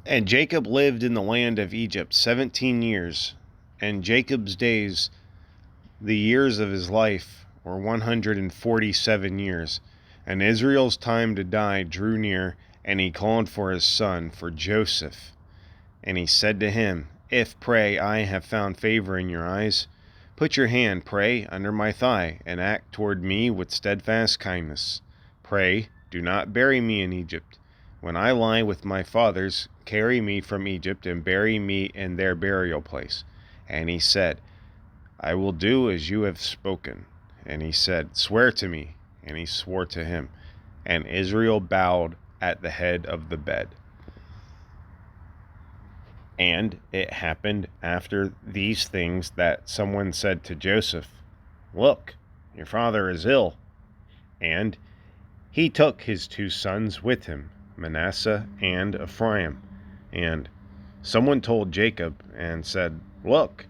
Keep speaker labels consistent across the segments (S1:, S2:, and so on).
S1: And Jacob lived in the land of Egypt 17 years, and Jacob's days, the years of his life, were 147 years. And Israel's time to die drew near, and he called for his son, for Joseph. And he said to him, If, pray, I have found favor in your eyes, put your hand, pray, under my thigh, and act toward me with steadfast kindness. Pray, do not bury me in Egypt. When I lie with my fathers, carry me from Egypt, and bury me in their burial place. And he said, I will do as you have spoken. And he said, Swear to me. And he swore to him. And Israel bowed at the head of the bed. And it happened after these things that someone said to Joseph, Look, your father is ill. And he took his 2 sons with him, Manasseh and Ephraim. And someone told Jacob and said, Look,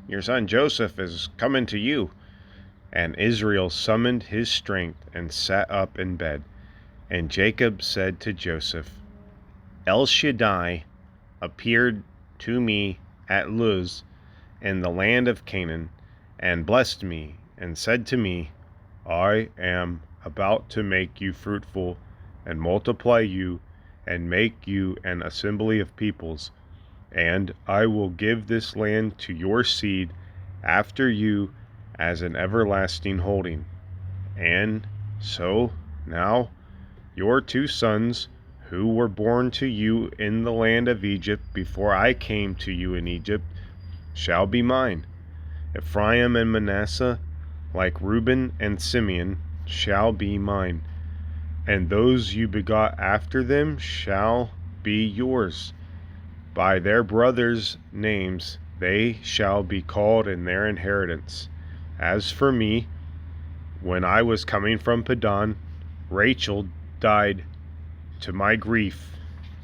S1: your son Joseph is coming to you. And Israel summoned his strength and sat up in bed. And Jacob said to Joseph, El Shaddai appeared to me at Luz in the land of Canaan, and blessed me, and said to me, I am about to make you fruitful, and multiply you, and make you an assembly of peoples, and I will give this land to your seed after you as an everlasting holding. And so now your 2 sons, who were born to you in the land of Egypt before I came to you in Egypt, shall be mine. Ephraim and Manasseh, like Reuben and Simeon, shall be mine. And those you begot after them shall be yours. By their brothers' names they shall be called in their inheritance. As for me, when I was coming from Padan, Rachel died to my grief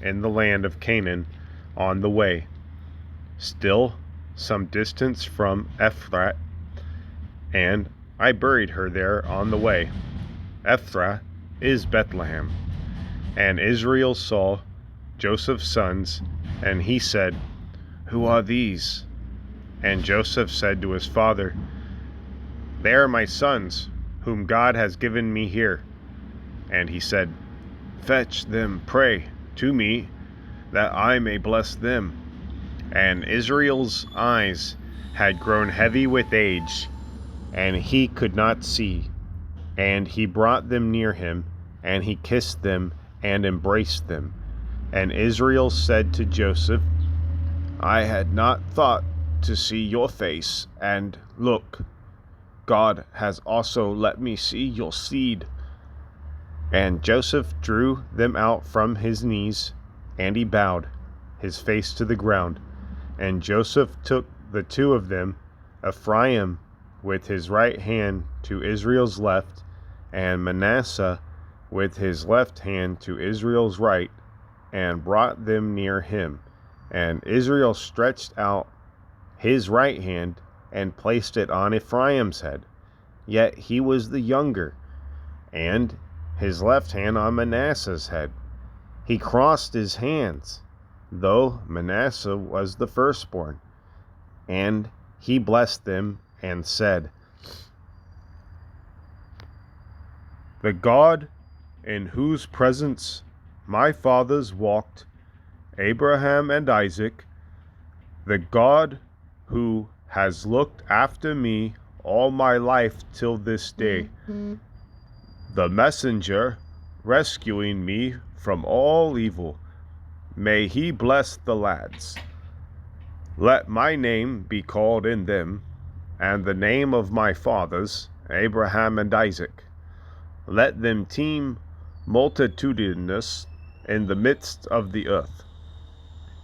S1: in the land of Canaan on the way, still some distance from Ephrath, and I buried her there on the way. Ephrath is Bethlehem. And Israel saw Joseph's sons, and he said, Who are these? And Joseph said to his father, They are my sons, whom God has given me here. And he said, Fetch them, pray, to me, that I may bless them. And Israel's eyes had grown heavy with age, and he could not see. And he brought them near him, and he kissed them and embraced them. And Israel said to Joseph, I had not thought to see your face, and look, God has also let me see your seed. And Joseph drew them out from his knees, and he bowed his face to the ground. And Joseph took the 2 of them, Ephraim with his right hand to Israel's left, and Manasseh with his left hand to Israel's right, and brought them near him. And Israel stretched out his right hand and placed it on Ephraim's head, yet he was the younger, and his left hand on Manasseh's head. He crossed his hands, though Manasseh was the firstborn. And he blessed them and said, The God in whose presence my fathers walked, Abraham and Isaac, the God who has looked after me all my life till this day, the messenger rescuing me from all evil, may he bless the lads. Let my name be called in them, and the name of my fathers, Abraham and Isaac. Let them teem multitudinous in the midst of the earth.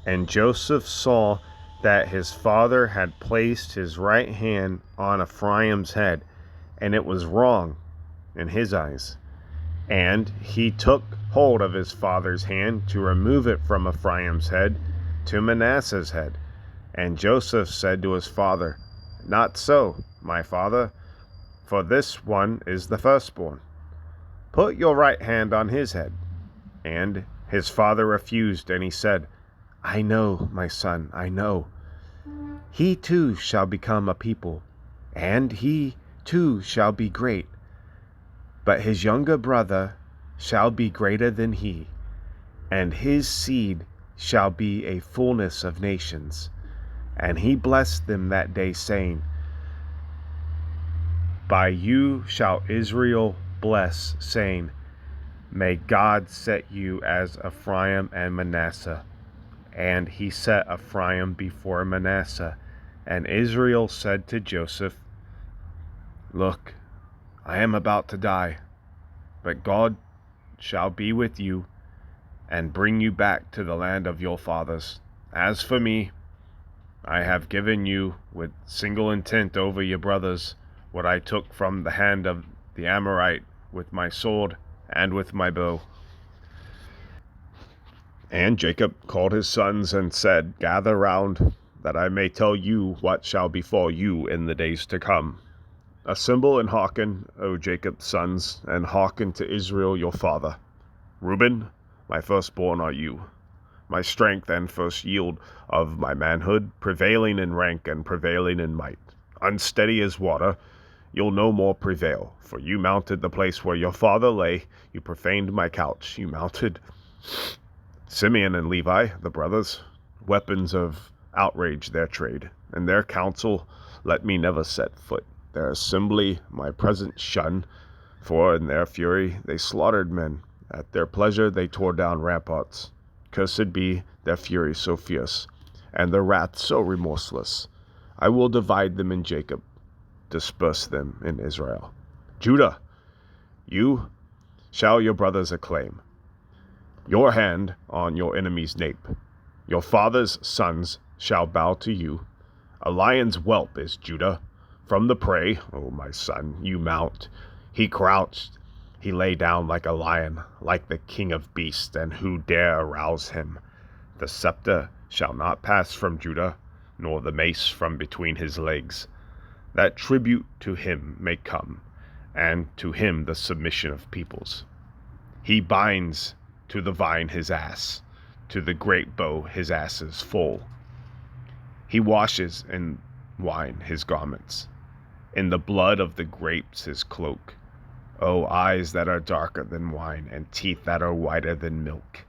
S1: And Joseph saw that his father had placed his right hand on Ephraim's head, and it was wrong in his eyes. And he took hold of his father's hand to remove it from Ephraim's head to Manasseh's head. And Joseph said to his father, Not so, my father, for this one is the firstborn. Put your right hand on his head. And his father refused, and he said, I know, my son, I know. He too shall become a people, and he too shall be great. But his younger brother shall be greater than he, and his seed shall be a fullness of nations. And he blessed them that day, saying, By you shall Israel bless, saying, May God set you as Ephraim and Manasseh. And he set Ephraim before Manasseh. And Israel said to Joseph, Look, I am about to die, but God shall be with you and bring you back to the land of your fathers. As for me, I have given you with single intent over your brothers what I took from the hand of the Amorite with my sword and with my bow. And Jacob called his sons and said, Gather round, that I may tell you what shall befall you in the days to come. Assemble and hearken, O Jacob's sons, and hearken to Israel your father. Reuben, my firstborn are you, my strength and first yield of my manhood, prevailing in rank and prevailing in might. Unsteady as water, you'll no more prevail, for you mounted the place where your father lay, you profaned my couch, you mounted. Simeon and Levi, the brothers, weapons of outrage their trade, and their counsel let me never set foot. Their assembly my presence shun, for in their fury they slaughtered men. At their pleasure they tore down ramparts. Cursed be their fury so fierce, and their wrath so remorseless. I will divide them in Jacob, disperse them in Israel. Judah, you shall your brothers acclaim. Your hand on your enemy's nape. Your father's sons shall bow to you. A lion's whelp is Judah. From the prey, O my son, you mount. He crouched, he lay down like a lion, like the king of beasts, and who dare arouse him? The scepter shall not pass from Judah, nor the mace from between his legs. That tribute to him may come, and to him the submission of peoples. He binds to the vine his ass, to the great bow his ass's foal. He washes in wine his garments, in the blood of the grapes his cloak. O eyes that are darker than wine, and teeth that are whiter than milk.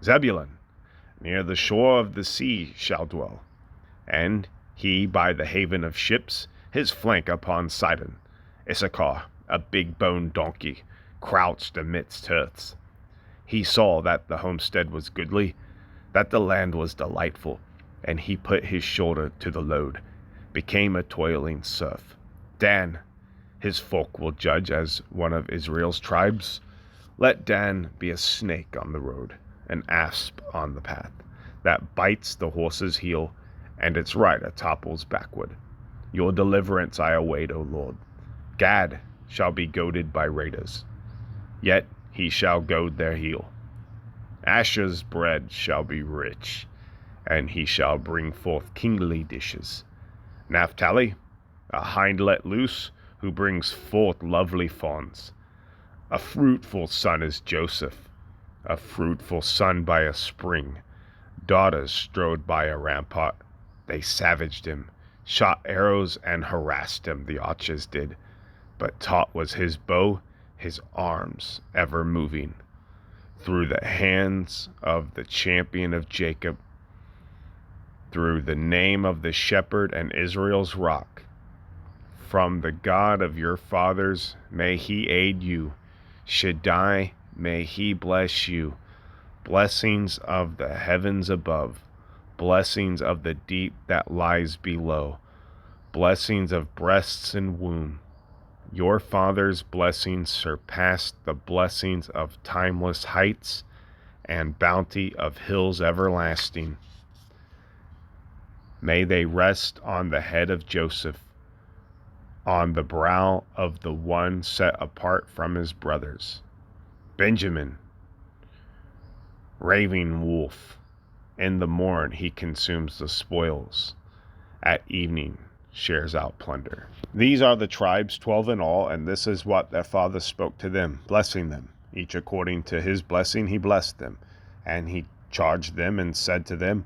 S1: Zebulun, near the shore of the sea shall dwell, and he by the haven of ships, his flank upon Sidon. Issachar, a big-boned donkey, crouched amidst hearths. He saw that the homestead was goodly, that the land was delightful, and he put his shoulder to the load, became a toiling serf. Dan, his folk will judge as one of Israel's tribes. Let Dan be a snake on the road, an asp on the path, that bites the horse's heel, and its rider topples backward. Your deliverance I await, O Lord. Gad shall be goaded by raiders, yet he shall goad their heel. Asher's bread shall be rich, and he shall bring forth kingly dishes. Naphtali, a hind let loose, who brings forth lovely fawns. A fruitful son is Joseph, a fruitful son by a spring. Daughters strode by a rampart. They savaged him, shot arrows and harassed him, the archers did. But taut was his bow, his arms ever moving. Through the hands of the champion of Jacob, through the name of the shepherd and Israel's rock. From the God of your fathers, may he aid you. Shaddai, may he bless you. Blessings of the heavens above, blessings of the deep that lies below, blessings of breasts and womb. Your father's blessings surpassed the blessings of timeless heights and bounty of hills everlasting. May they rest on the head of Joseph, on the brow of the one set apart from his brothers. Benjamin, raving wolf, in the morn he consumes the spoils, at evening shares out plunder. These are the tribes, 12 in all, and this is what their father spoke to them, blessing them. Each according to his blessing he blessed them, and he charged them and said to them,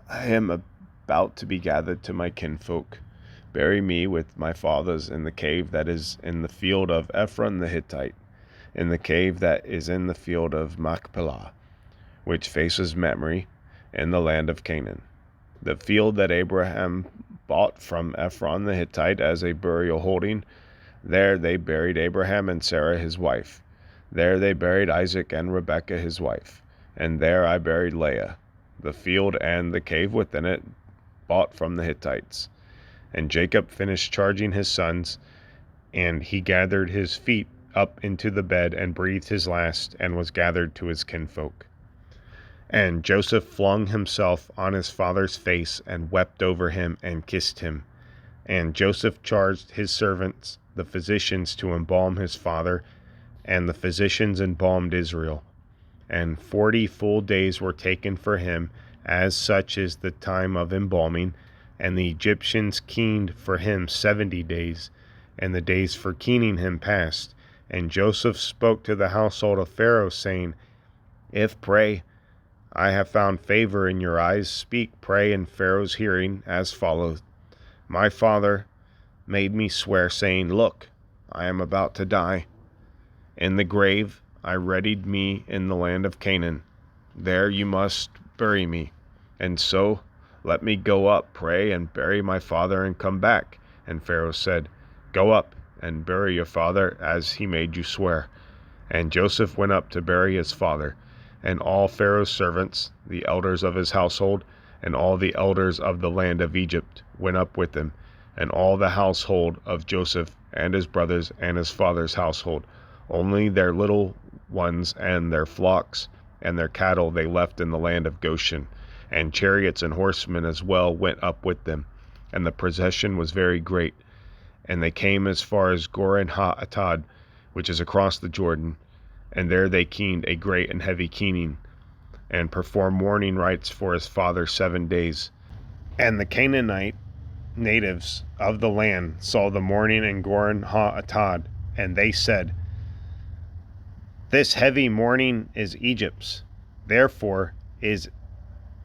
S1: I am about to be gathered to my kinfolk. Bury me with my fathers in the cave that is in the field of Ephron the Hittite, in the cave that is in the field of Machpelah, which faces Mamre, in the land of Canaan. The field that Abraham bought from Ephron the Hittite as a burial holding, there they buried Abraham and Sarah his wife. There they buried Isaac and Rebekah his wife. And there I buried Leah. The field and the cave within it bought from the Hittites. And Jacob finished charging his sons, and he gathered his feet up into the bed and breathed his last, and was gathered to his kinfolk. And Joseph flung himself on his father's face and wept over him and kissed him. And Joseph charged his servants, the physicians, to embalm his father, and the physicians embalmed Israel. And 40 full days were taken for him, as such is the time of embalming. And the Egyptians keened for him 70 days, and the days for keening him passed. And Joseph spoke to the household of Pharaoh, saying, If, pray, I have found favor in your eyes, speak, pray, in Pharaoh's hearing, as follows. My father made me swear, saying, Look, I am about to die. In the grave I readied me in the land of Canaan. There you must bury me. And so let me go up, pray, and bury my father, and come back. And Pharaoh said, Go up and bury your father, as he made you swear. And Joseph went up to bury his father. And all Pharaoh's servants, the elders of his household, and all the elders of the land of Egypt went up with him, and all the household of Joseph and his brothers and his father's household. Only their little ones and their flocks and their cattle they left in the land of Goshen, and chariots and horsemen as well went up with them. And the procession was very great. And they came as far as Goren-ha-Atad, which is across the Jordan, and there they keened a great and heavy keening, and performed mourning rites for his father 7 days. And the Canaanite natives of the land saw the mourning in Goren-ha-Atad, and they said, This heavy mourning is Egypt's. Therefore is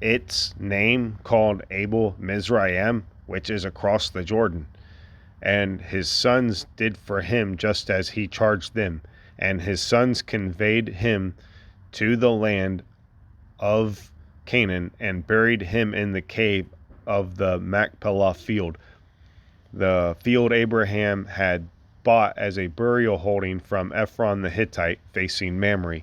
S1: its name called Abel Mizraim, which is across the Jordan. And his sons did for him just as he charged them. And his sons conveyed him to the land of Canaan, and buried him in the cave of the Machpelah field, the field Abraham had bought as a burial holding from Ephron the Hittite, facing Mamre.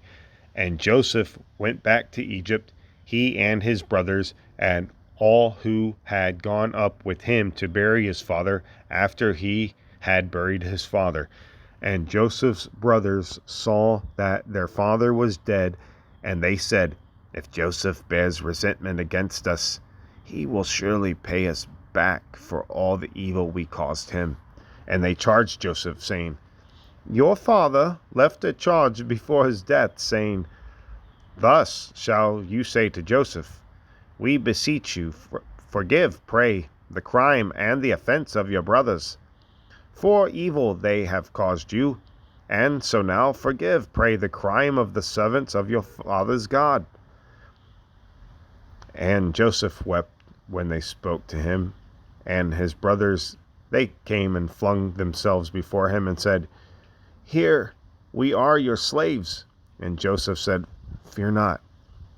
S1: And Joseph went back to Egypt, he and his brothers, and all who had gone up with him to bury his father, after he had buried his father. And Joseph's brothers saw that their father was dead, and they said, If Joseph bears resentment against us, he will surely pay us back for all the evil we caused him. And they charged Joseph, saying, Your father left a charge before his death, saying, Thus shall you say to Joseph, We beseech you, forgive, pray, the crime and the offense of your brothers. For evil they have caused you, and so now forgive, pray, the crime of the servants of your father's God. And Joseph wept when they spoke to him, and his brothers, they came and flung themselves before him and said, Here, we are your slaves. And Joseph said, Fear not,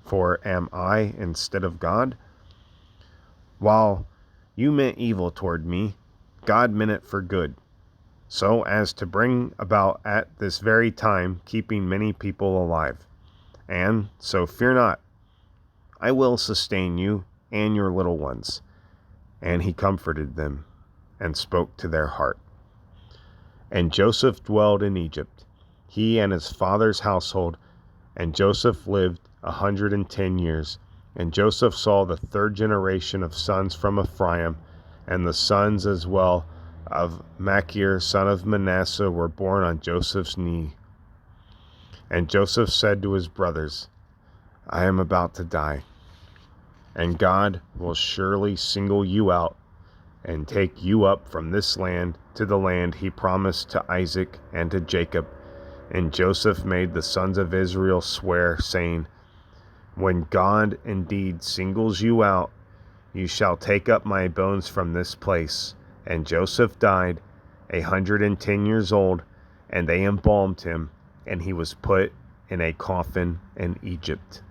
S1: for am I instead of God? While you meant evil toward me, God meant it for good, so as to bring about at this very time keeping many people alive. And so fear not, I will sustain you and your little ones. And he comforted them and spoke to their heart. And Joseph dwelled in Egypt, he and his father's household, and Joseph lived 110 years. And Joseph saw the third generation of sons from Ephraim, and the sons as well of Machir, son of Manasseh, were born on Joseph's knee. And Joseph said to his brothers, I am about to die, and God will surely single you out and take you up from this land to the land he promised to Isaac and to Jacob. And Joseph made the sons of Israel swear, saying, When God indeed singles you out, you shall take up my bones from this place. And Joseph died 110 years old, and they embalmed him, and he was put in a coffin in Egypt.